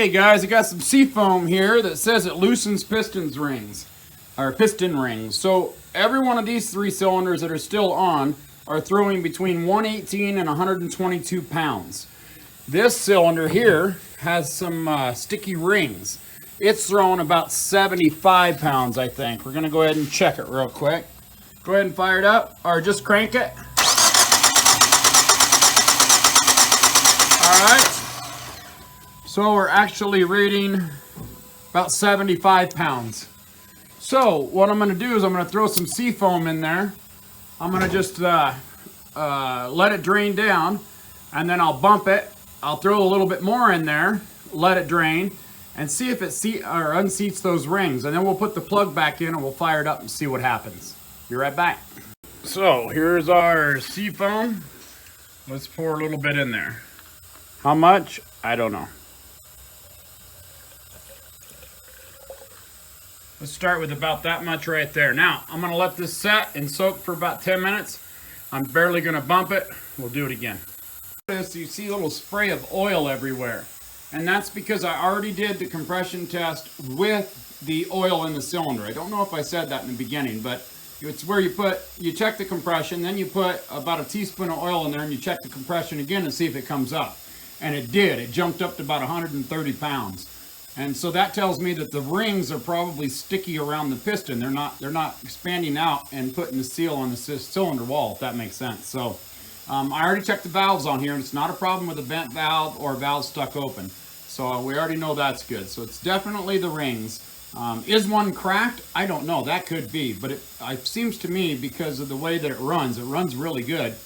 Hey guys, I got some seafoam here that says it loosens piston rings. So every one of these 3 cylinders that are still on are throwing between 118 and 122 pounds. This cylinder here has some sticky rings. It's throwing about 75 pounds, I think. We're gonna go ahead and check it real quick. Go ahead and fire it up, or just crank it. All right. So we're actually reading about 75 pounds. So what I'm gonna do is I'm gonna throw some seafoam in there. I'm gonna just let it drain down, and then I'll bump it. I'll throw a little bit more in there, let it drain, and see if it unseats those rings. And then we'll put the plug back in and we'll fire it up and see what happens. Be right back. So here's our seafoam. Let's pour a little bit in there. How much? I don't know. Let's start with about that much right there. Now, I'm gonna let this set and soak for about 10 minutes. I'm barely gonna bump it. We'll do it again. You see a little spray of oil everywhere. And that's because I already did the compression test with the oil in the cylinder. I don't know if I said that in the beginning, but it's where you check the compression, then you put about a teaspoon of oil in there and you check the compression again and see if it comes up. And it did. It jumped up to about 130 pounds. And so that tells me that the rings are probably sticky around the piston. They're not expanding out and putting the seal on the cylinder wall, if that makes sense. So I already checked the valves on here, and it's not a problem with a bent valve or a valve stuck open. So we already know that's good. So it's definitely the rings. Is one cracked? I don't know. That could be. But it seems to me, because of the way that it runs really good,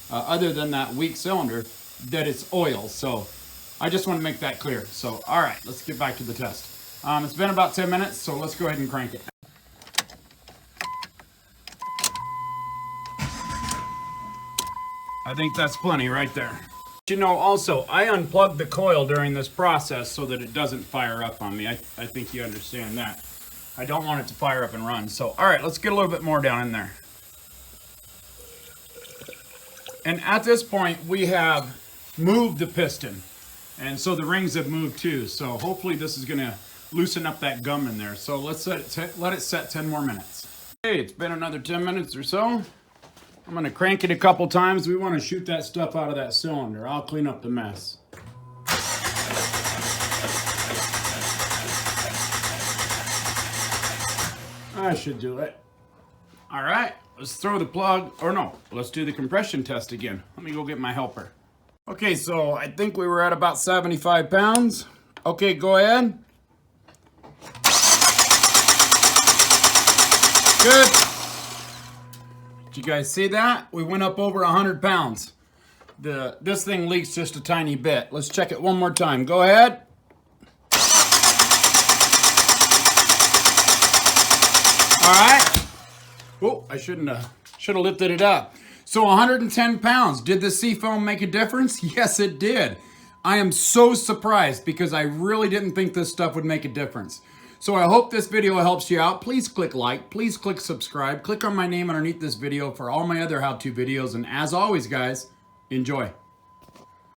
other than that weak cylinder, that it's oil. So I just want to make that clear. So, all right, let's get back to the test. It's been about 10 minutes, so let's go ahead and crank it. I think that's plenty right there. You know, also, I unplugged the coil during this process so that it doesn't fire up on me. I think you understand that. I don't want it to fire up and run. So, all right, let's get a little bit more down in there. And at this point, we have moved the piston. And so the rings have moved too. So hopefully this is gonna loosen up that gum in there. So let's let it set 10 more minutes. Okay, it's been another 10 minutes or so. I'm gonna crank it a couple times. We wanna shoot that stuff out of that cylinder. I'll clean up the mess. I should do it. All right, let's throw the plug, or no, let's do the compression test again. Let me go get my helper. Okay, so I think we were at about 75 pounds. Okay, go ahead. Good. Did you guys see that? We went up over 100 pounds. This thing leaks just a tiny bit. Let's check it one more time. Go ahead. All right. Oh, I should have lifted it up. So 110 pounds. Did the seafoam make a difference? Yes, it did. I am so surprised because I really didn't think this stuff would make a difference. So I hope this video helps you out. Please click like, please click subscribe, click on my name underneath this video for all my other how-to videos. And as always, guys, enjoy.